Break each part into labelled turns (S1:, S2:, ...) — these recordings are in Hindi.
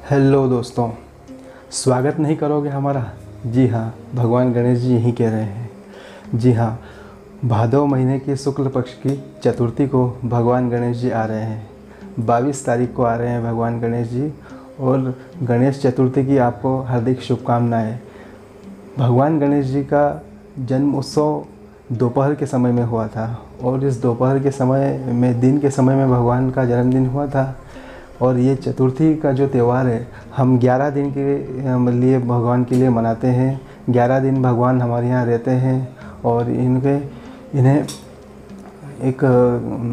S1: हेलो दोस्तों, स्वागत नहीं करोगे हमारा? जी हाँ, भगवान गणेश जी यही कह रहे हैं। जी हाँ, भादव महीने की शुक्ल पक्ष की चतुर्थी को भगवान गणेश जी आ रहे हैं। 22 तारीख को आ रहे हैं भगवान गणेश जी, और गणेश चतुर्थी की आपको हार्दिक शुभकामनाएं। भगवान गणेश जी का जन्म उत्सव दोपहर के समय में हुआ था, और इस दोपहर के समय में, दिन के समय में भगवान का जन्मदिन हुआ था। और ये चतुर्थी का जो त्यौहार है, हम 11 दिन के लिए भगवान के लिए मनाते हैं। 11 दिन भगवान हमारे यहाँ रहते हैं, और इन्हें एक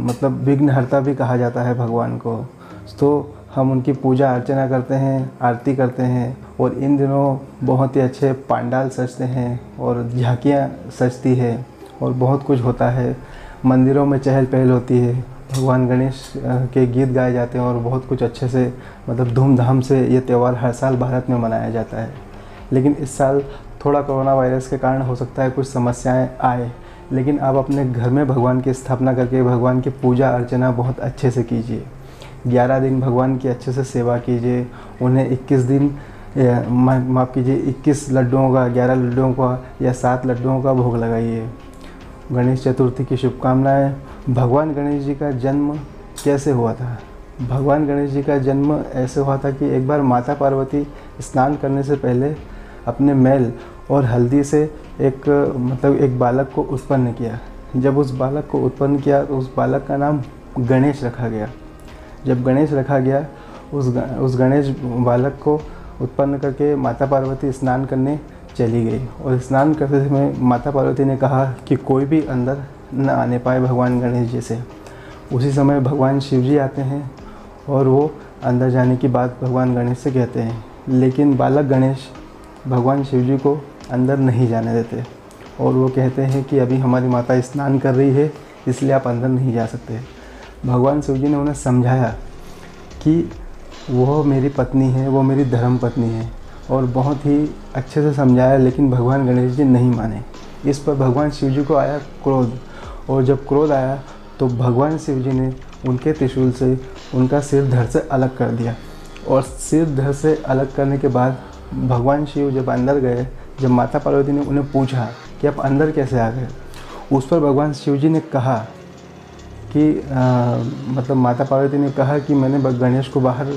S1: मतलब विघ्नहर्ता भी कहा जाता है भगवान को। तो हम उनकी पूजा अर्चना करते हैं, आरती करते हैं, और इन दिनों बहुत ही अच्छे पंडाल सजते हैं और झांकियाँ सजती है और बहुत कुछ होता है। मंदिरों में चहल पहल होती है, भगवान गणेश के गीत गाए जाते हैं, और बहुत कुछ अच्छे से मतलब धूमधाम से ये त्यौहार हर साल भारत में मनाया जाता है। लेकिन इस साल थोड़ा कोरोना वायरस के कारण हो सकता है कुछ समस्याएं आए, लेकिन आप अपने घर में भगवान की स्थापना करके भगवान की पूजा अर्चना बहुत अच्छे से कीजिए। 11 दिन भगवान की अच्छे से सेवा कीजिए। उन्हें 21 दिन माफ़ कीजिए 21 लड्डुओं का, 11 लड्डुओं का या 7 लड्डुओं का भोग लगाइए। गणेश चतुर्थी की शुभकामनाएं। भगवान गणेश जी का जन्म कैसे हुआ था? भगवान गणेश जी का जन्म ऐसे हुआ था कि एक बार माता पार्वती स्नान करने से पहले अपने मैल और हल्दी से एक बालक को उत्पन्न किया। जब उस बालक को उत्पन्न किया तो उस बालक का नाम गणेश रखा गया। जब गणेश रखा गया, उस गणेश बालक को उत्पन्न करके माता पार्वती स्नान करने चली गई, और स्नान करते समय माता पार्वती ने कहा कि कोई भी अंदर न आने पाए भगवान गणेश जी से। उसी समय भगवान शिव जी आते हैं, और वो अंदर जाने की बात भगवान गणेश से कहते हैं, लेकिन बालक गणेश भगवान शिव जी को अंदर नहीं जाने देते, और वो कहते हैं कि अभी हमारी माता स्नान कर रही है, इसलिए आप अंदर नहीं जा सकते। भगवान शिव जी ने उन्हें समझाया कि वो मेरी पत्नी है, वो मेरी धर्म पत्नी है, और बहुत ही अच्छे से समझाया, लेकिन भगवान गणेश जी नहीं माने। इस पर भगवान शिव जी को आया क्रोध, और जब क्रोध आया तो भगवान शिव जी ने उनके त्रिशूल से उनका सिर धड़ से अलग कर दिया। और सिर धड़ से अलग करने के बाद भगवान शिव जब अंदर गए, जब माता पार्वती ने उन्हें पूछा कि आप अंदर कैसे आ गए, उस पर भगवान शिव जी ने कहा कि माता पार्वती ने कहा कि मैंने गणेश को बाहर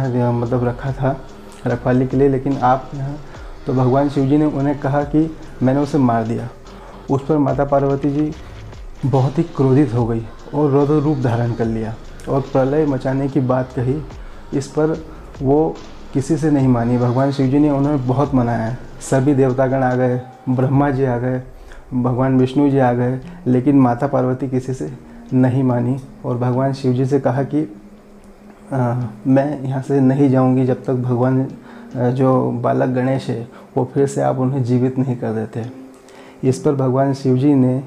S1: यहाँ रखा था रखवाली के लिए, लेकिन आप यहाँ। तो भगवान शिव जी ने उन्हें कहा कि मैंने उसे मार दिया। उस पर माता पार्वती जी बहुत ही क्रोधित हो गई और रौद्र रूप धारण कर लिया और प्रलय मचाने की बात कही। इस पर वो किसी से नहीं मानी। भगवान शिव जी ने उन्हें बहुत मनाया। सभी देवतागण आ गए, ब्रह्मा जी आ गए, भगवान विष्णु जी आ गए, लेकिन माता पार्वती किसी से नहीं मानी, और भगवान शिव जी से कहा कि मैं यहाँ से नहीं जाऊँगी जब तक भगवान जो बालक गणेश है वो फिर से आप उन्हें जीवित नहीं कर देते। इस पर भगवान शिव जी ने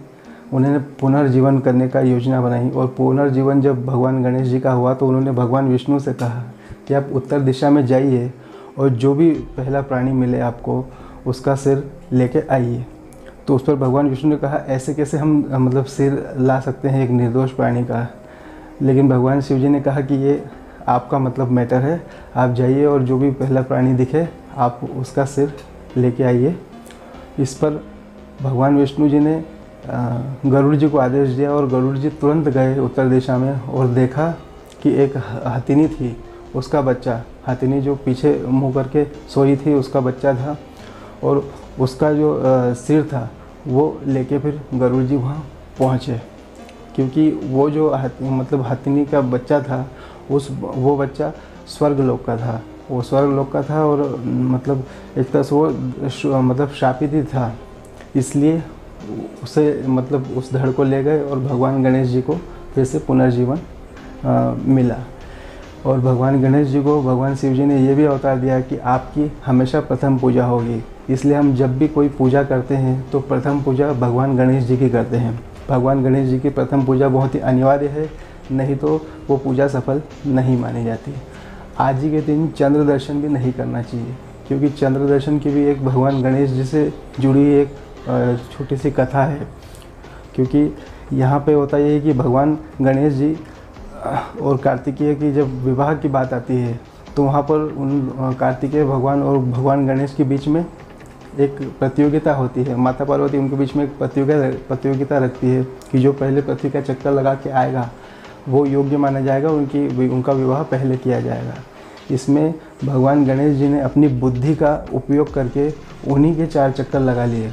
S1: उन्हें पुनर्जीवन करने का योजना बनाई, और पुनर्जीवन जब भगवान गणेश जी का हुआ तो उन्होंने भगवान विष्णु से कहा कि आप उत्तर दिशा में जाइए, और जो भी पहला प्राणी मिले आपको उसका सिर लेके आइए। तो उस पर भगवान विष्णु ने कहा ऐसे कैसे हम सिर ला सकते हैं एक निर्दोष प्राणी का। लेकिन भगवान शिव जी ने कहा कि ये आपका मैटर है, आप जाइए और जो भी पहला प्राणी दिखे आप उसका सिर लेके आइए। इस पर भगवान विष्णु जी ने गरुड़ जी को आदेश दिया, और गरुड़ जी तुरंत गए उत्तर दिशा में और देखा कि एक हथिनी थी, उसका बच्चा, हथिनी जो पीछे मुँह करके सोई थी उसका बच्चा था, और उसका जो सिर था वो लेके फिर गरुड़ जी वहाँ पहुँचे। क्योंकि वो जो हथिनी का बच्चा था वो बच्चा स्वर्गलोक का था, वो स्वर्गलोक का था, और एक तरह से वो शापित ही था। इसलिए उसे उस धड़ को ले गए और भगवान गणेश जी को फिर से पुनर्जीवन मिला। और भगवान गणेश जी को भगवान शिव जी ने ये भी अवतार दिया कि आपकी हमेशा प्रथम पूजा होगी। इसलिए हम जब भी कोई पूजा करते हैं तो प्रथम पूजा भगवान गणेश जी की करते हैं। भगवान गणेश जी की प्रथम पूजा बहुत ही अनिवार्य है, नहीं तो वो पूजा सफल नहीं मानी जाती। आज ही के दिन चंद्र दर्शन भी नहीं करना चाहिए, क्योंकि चंद्र दर्शन की भी एक भगवान गणेश जी से जुड़ी एक छोटी सी कथा है। क्योंकि यहाँ पे होता ये है कि भगवान गणेश जी और कार्तिकेय की जब विवाह की बात आती है तो वहाँ पर उन कार्तिकेय भगवान और भगवान गणेश के बीच में एक प्रतियोगिता होती है। माता पार्वती उनके बीच में एक प्रतियोगिता रखती है कि जो पहले पृथ्वी का चक्कर लगा के आएगा वो योग्य माना जाएगा, उनका विवाह पहले किया जाएगा। इसमें भगवान गणेश जी ने अपनी बुद्धि का उपयोग करके उन्हीं के 4 चक्कर लगा लिए।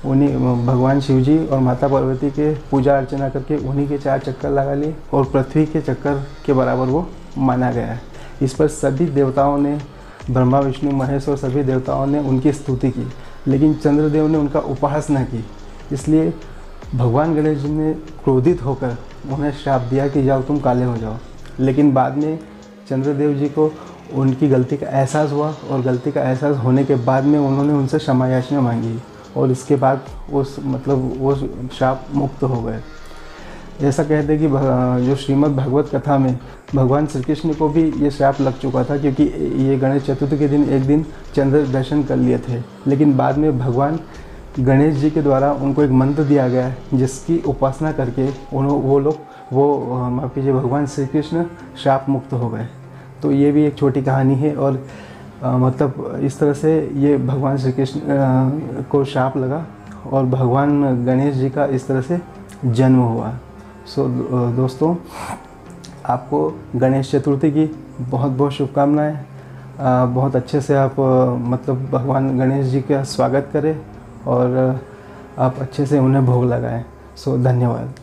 S1: उन्हीं भगवान शिव जी और माता पार्वती के पूजा अर्चना करके उन्हीं के 4 चक्कर लगा लिए और पृथ्वी के चक्कर के बराबर वो माना गया है। इस पर सभी देवताओं ने, ब्रह्मा विष्णु महेश और सभी देवताओं ने उनकी स्तुति की, लेकिन चंद्रदेव ने उनका उपहास न की। इसलिए भगवान गणेश जी ने क्रोधित होकर उन्हें श्राप दिया कि जाओ तुम काले हो जाओ। लेकिन बाद में चंद्रदेव जी को उनकी गलती का एहसास हुआ और गलती का एहसास होने के बाद में उन्होंने उनसे क्षमा याचना मांगी और इसके बाद वो श्राप मुक्त हो गए। ऐसा कहते हैं कि जो श्रीमद् भागवत कथा में भगवान श्री कृष्ण को भी ये श्राप लग चुका था, क्योंकि ये गणेश चतुर्थी के दिन एक दिन चंद्र दर्शन कर लिए थे। लेकिन बाद में भगवान गणेश जी के द्वारा उनको एक मंत्र दिया गया जिसकी उपासना करके माफ कीजिए, भगवान श्री कृष्ण श्राप मुक्त हो गए। तो ये भी एक छोटी कहानी है और मतलब इस तरह से ये भगवान श्री कृष्ण को श्राप लगा और भगवान गणेश जी का इस तरह से जन्म हुआ। दोस्तों, आपको गणेश चतुर्थी की बहुत बहुत शुभकामनाएं। बहुत अच्छे से आप मतलब भगवान गणेश जी का स्वागत करें और आप अच्छे से उन्हें भोग लगाएं। धन्यवाद।